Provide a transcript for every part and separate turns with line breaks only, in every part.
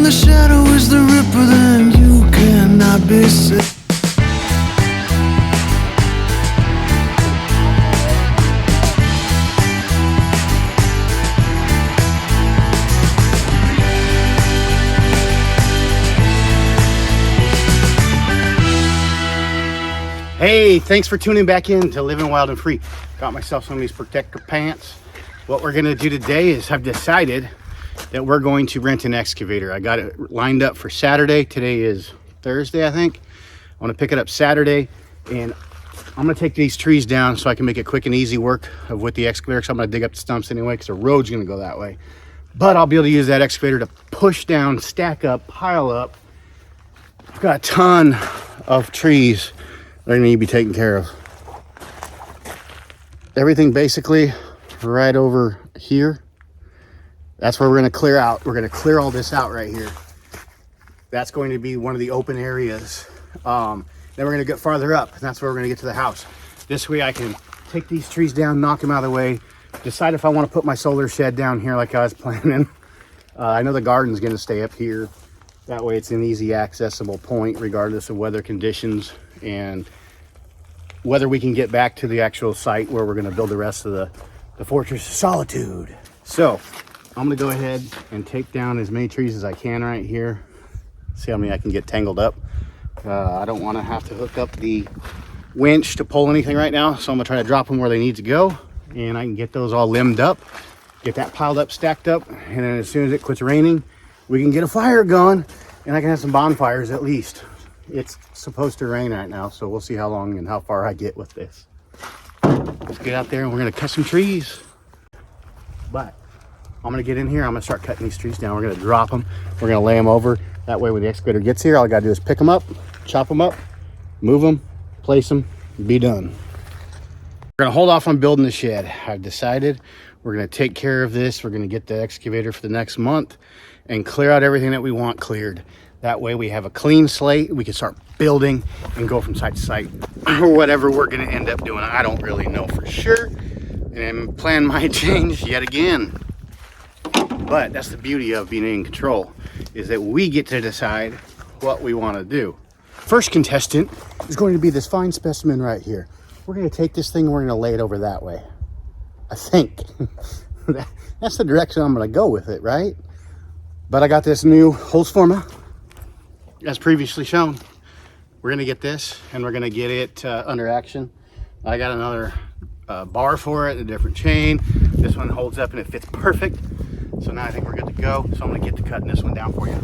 the shadow is the ripper, then you cannot be saved.
Hey, thanks for tuning back in to Living Wild and Free. Got myself some of these protector pants. What we're gonna do today is I've decided that we're going to rent an excavator. I got it lined up for Saturday. Today is Thursday, I think. I wanna pick it up Saturday, and I'm gonna take these trees down so I can make it quick and easy work of with the excavator. So I'm gonna dig up the stumps anyway, because the road's gonna go that way. But I'll be able to use that excavator to push down, stack up, pile up. I've got a ton of trees they're gonna need to be taken care of. Everything basically right over here. That's where we're gonna clear out. We're gonna clear all this out right here. That's going to be one of the open areas. Then we're gonna get farther up, and that's where we're gonna get to the house. This way I can take these trees down, knock them out of the way, decide if I wanna put my solar shed down here like I was planning. I know the garden's gonna stay up here. That way it's an easy accessible point regardless of weather conditions and whether we can get back to the actual site where we're going to build the rest of the Fortress of Solitude. So I'm going to go ahead and take down as many trees as I can right here. See how many I can get tangled up. I don't want to have to hook up the winch to pull anything right now, so I'm going to try to drop them where they need to go, and I can get those all limbed up, get that piled up, stacked up, and then as soon as it quits raining, we can get a fire going, and I can have some bonfires at least. It's supposed to rain right now, so we'll see how long and how far I get with this. Let's get out there and we're gonna cut some trees. But I'm gonna get in here, I'm gonna start cutting these trees down. We're gonna drop them, we're gonna lay them over. That way when the excavator gets here, all I gotta do is pick them up, chop them up, move them, place them, be done. We're gonna hold off on building the shed. I've decided we're gonna take care of this. We're gonna get the excavator for the next month and clear out everything that we want cleared. That way we have a clean slate. We can start building and go from site to site or whatever we're gonna end up doing. I don't really know for sure. And plan might change yet again. But that's the beauty of being in control, is that we get to decide what we wanna do. First contestant is going to be this fine specimen right here. We're gonna take this thing and we're gonna lay it over that way. I think. That's the direction I'm gonna go with it, right? But I got this new hose forma, as previously shown. We're gonna get this and we're gonna get it under action. I got another bar for it, a different chain. This one holds up and it fits perfect. So now I think we're good to go. So I'm gonna get to cutting this one down for you.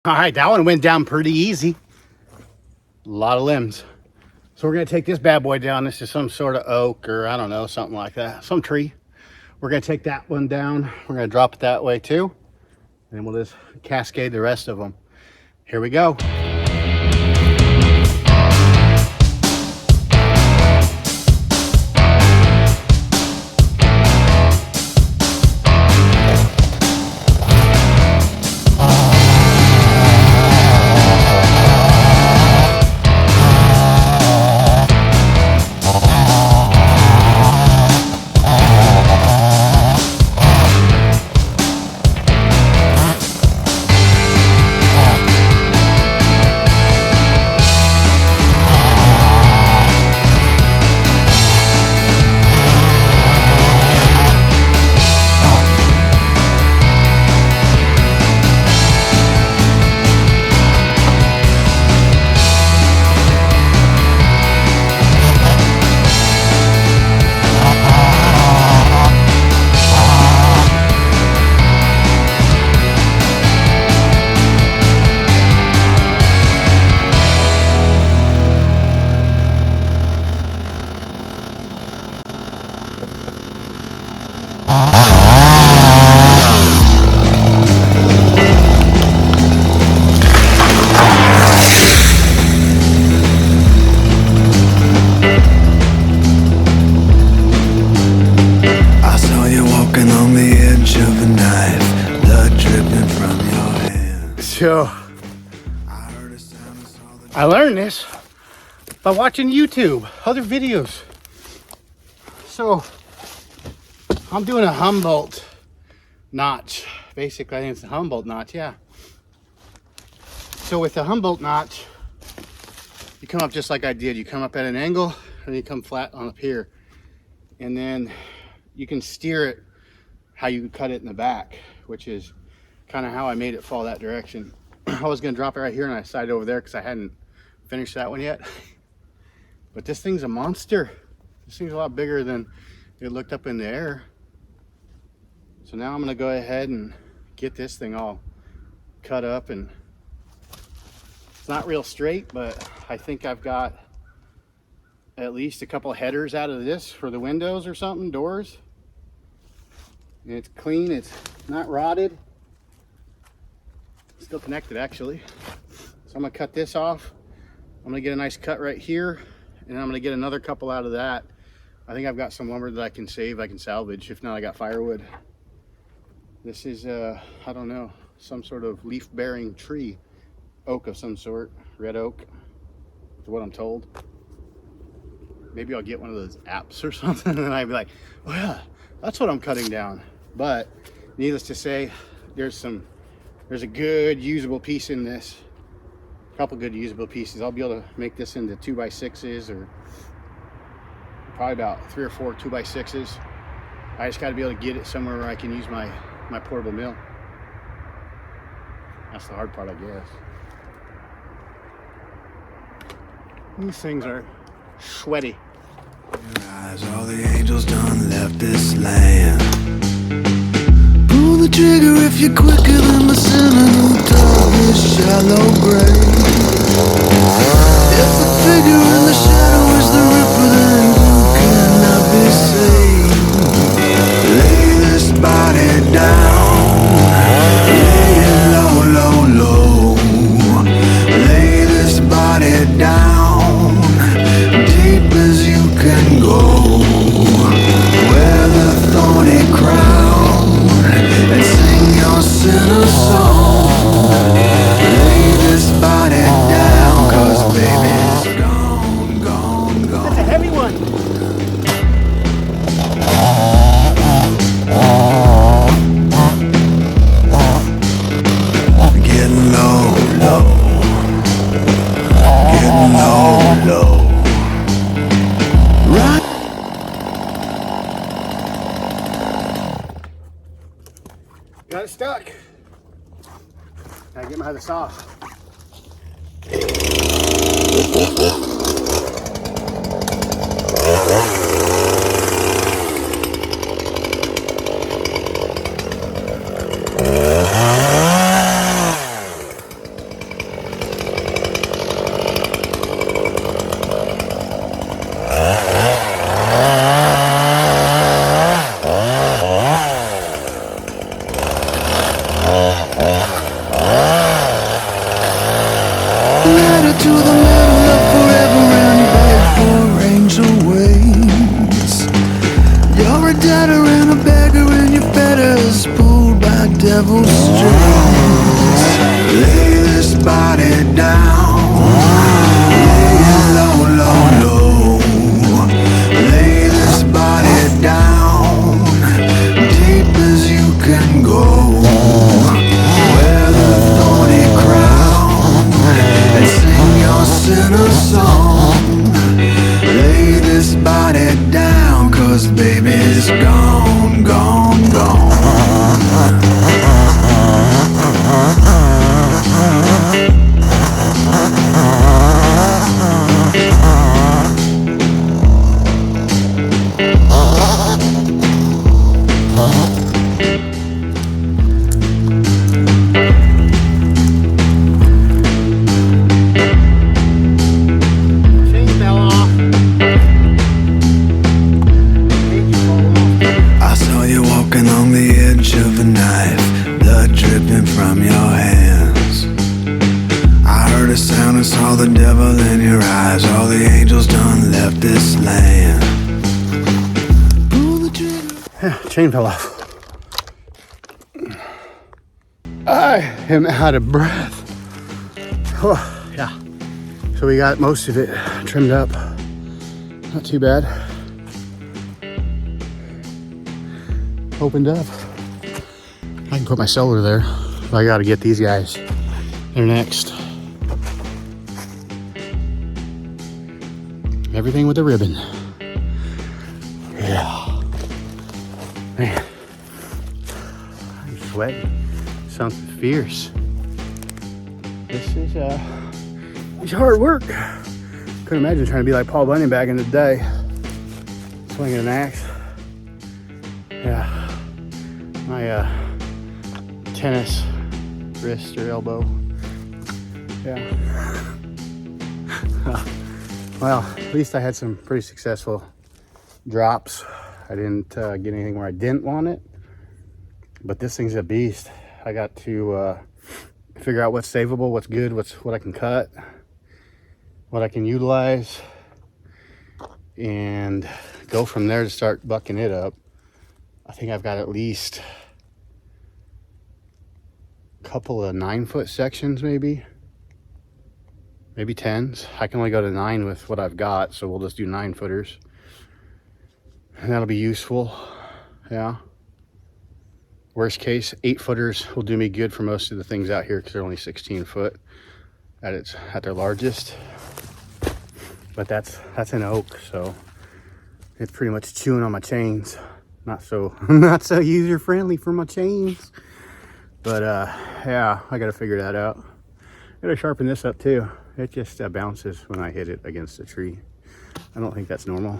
All right, that one went down pretty easy. A lot of limbs. So we're gonna take this bad boy down. This is some sort of oak or I don't know, something like that, some tree. We're gonna take that one down. We're gonna drop it that way too. And we'll just cascade the rest of them. Here we go. So I learned this by watching YouTube, other videos. So I'm doing a Humboldt notch. Basically, I think it's a Humboldt notch, yeah. So with the Humboldt notch, you come up just like I did. You come up at an angle and you come flat on up here. And then you can steer it how you cut it in the back, which is kind of how I made it fall that direction. I was gonna drop it right here and I decided over there because I hadn't finished that one yet. But this thing's a monster. This thing's a lot bigger than it looked up in the air. So now I'm gonna go ahead and get this thing all cut up, and it's not real straight, but I think I've got at least a couple headers out of this for the windows or something, doors. And it's clean, it's not rotted. Still connected actually. So I'm gonna cut this off. I'm gonna get a nice cut right here, and I'm gonna get another couple out of that. I think I've got some lumber that I can save, I can salvage. If not, I got firewood. This is, I don't know, some sort of leaf-bearing tree. Oak of some sort, red oak, is what I'm told. Maybe I'll get one of those apps or something, and I'd be like, oh yeah, that's what I'm cutting down. But needless to say, there's a good usable piece in this. A couple good usable pieces. I'll be able to make this into 2x6s, or probably about 3 or 4 2x6s. I just got to be able to get it somewhere where I can use my portable mill. That's the hard part, I guess. These things are sweaty.
All the angels done left this land. Pull the trigger if you're quicker than the sinner who taught this shallow grave. If the figure in the shadow is the ripper, then you cannot be saved. Lay this body down. Lay it low, low, low. Lay this body down. Deep as you can go. Wear the thorny crown and sing your sinner song. Lay this body down, 'cause baby's gone, gone, gone.
That's a heavy one.
Getting low, low. Getting low, low. Right.
Got it stuck. Gotta get my other saw.
center to the middle of forever and beg for angel wings. You're a debtor and a beggar and your fetters pulled by devil's strings. Lay this body down, lay it low, low, low. Lay this body down, deep as you can go. Wear the thorny crown and sing your sinner song. Lay this body down, 'cause baby's gone, gone, gone. The devil in your eyes, all the angels done left this land. Pull the trigger.
Chain fell off. I am out of breath. Oh, yeah. So we got most of it trimmed up. Not too bad. Opened up. I can put my solar there. I gotta get these guys. They're next. Everything with a ribbon. Yeah. Man. I'm sweating. Something fierce. This is it's hard work. Couldn't imagine trying to be like Paul Bunyan back in the day. Swinging an axe. Yeah. My tennis wrist or elbow. Yeah. Well, at least I had some pretty successful drops. I didn't get anything where I didn't want it, but this thing's a beast. I got to figure out what's savable, what's good, what I can cut, what I can utilize, and go from there to start bucking it up. I think I've got at least a couple of 9-foot sections, maybe 10s. I can only go to 9 with what I've got, so we'll just do 9-footers. And that'll be useful, yeah. Worst case, 8-footers will do me good for most of the things out here because they're only 16 foot at their largest. But that's an oak, so it's pretty much chewing on my chains. Not so user friendly for my chains. But yeah, I gotta figure that out. Gotta sharpen this up too. It just bounces when I hit it against a tree. I don't think that's normal.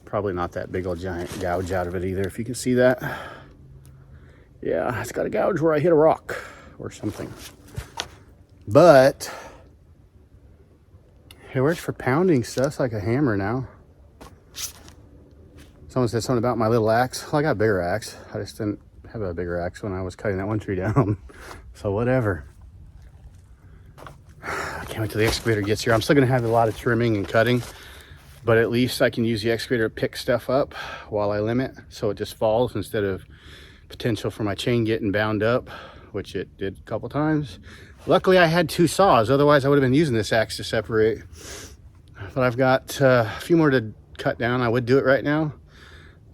Probably not that big old giant gouge out of it either, if you can see that. Yeah, it's got a gouge where I hit a rock or something. But it works for pounding stuff. It's like a hammer now. Someone said something about my little axe. Well, I got a bigger axe. I just didn't have a bigger axe when I was cutting that one tree down. So whatever. I can't wait till the excavator gets here. I'm still gonna have a lot of trimming and cutting, but at least I can use the excavator to pick stuff up while I limit, so it just falls instead of potential for my chain getting bound up, which it did a couple times. Luckily I had 2 saws, otherwise I would have been using this axe to separate. But I've got a few more to cut down. I would do it right now,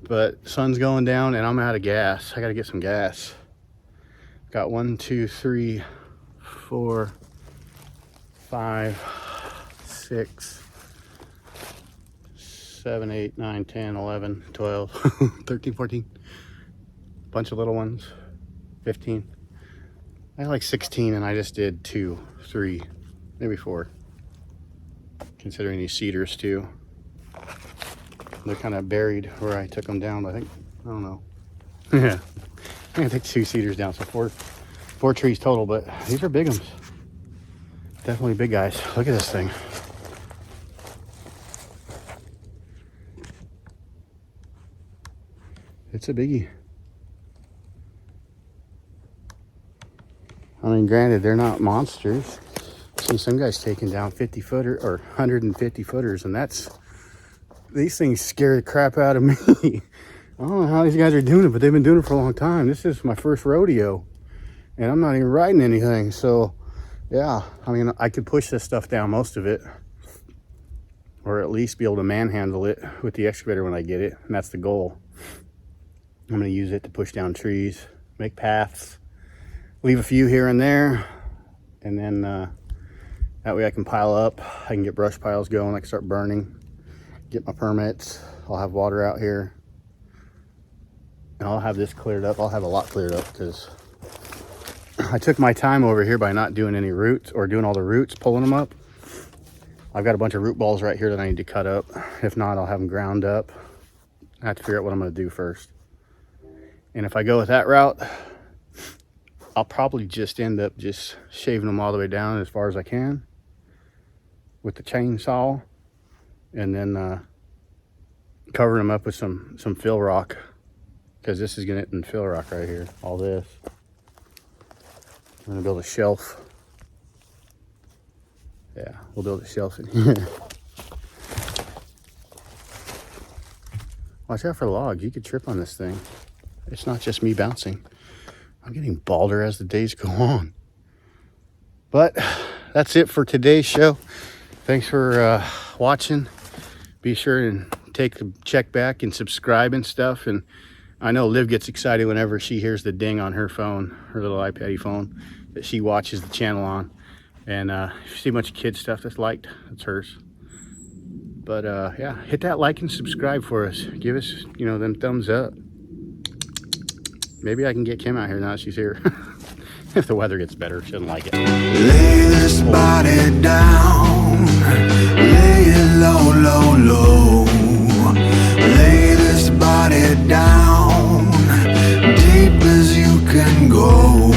but sun's going down and I'm out of gas. I gotta get some gas. Got 1, 2, 3, 4, 5, 6, 7, 8, 9, 10, 11, 12, 13, 14. Bunch of little ones. 15. I had like 16 and I just did 2, 3, maybe 4. Considering these cedars too. They're kind of buried where I took them down, I think. I don't know. Yeah. I'm gonna take 2 cedars down, so 4 trees total, but these are big ones. Definitely big guys. Look at this thing. It's a biggie. I mean, granted, they're not monsters. see some guys taking down 50 footer or 150 footers, and these things scare the crap out of me. I don't know how these guys are doing it, but they've been doing it for a long time. This is my first rodeo, and I'm not even riding anything. So yeah, I mean, I could push this stuff down, most of it, or at least be able to manhandle it with the excavator when I get it, and that's the goal. I'm going to use it to push down trees, make paths, leave a few here and there, and then that way I can pile up. I can get brush piles going. I can start burning, get my permits. I'll have water out here, and I'll have this cleared up. I'll have a lot cleared up because I took my time over here by not doing any roots or doing all the roots, pulling them up. I've got a bunch of root balls right here that I need to cut up. If not, I'll have them ground up. I have to figure out what I'm going to do first. And if I go with that route, I'll probably just end up just shaving them all the way down as far as I can with the chainsaw, and then covering them up with some fill rock, because this is getting fill rock right here, all this. I'm going to build a shelf. Yeah, we'll build a shelf in here. Watch out for logs. You could trip on this thing. It's not just me bouncing. I'm getting balder as the days go on. But that's it for today's show. Thanks for watching. Be sure and check back and subscribe and stuff. And I know Liv gets excited whenever she hears the ding on her phone, her little iPad phone, that she watches the channel on. And if you see a bunch of kid stuff that's liked, that's hers. But yeah, hit that like and subscribe for us. Give us, them thumbs up. Maybe I can get Kim out here now that she's here. If the weather gets better, she doesn't like it.
Lay this body down. Lay it low, low, low. Lay this body down. Deep as you can go.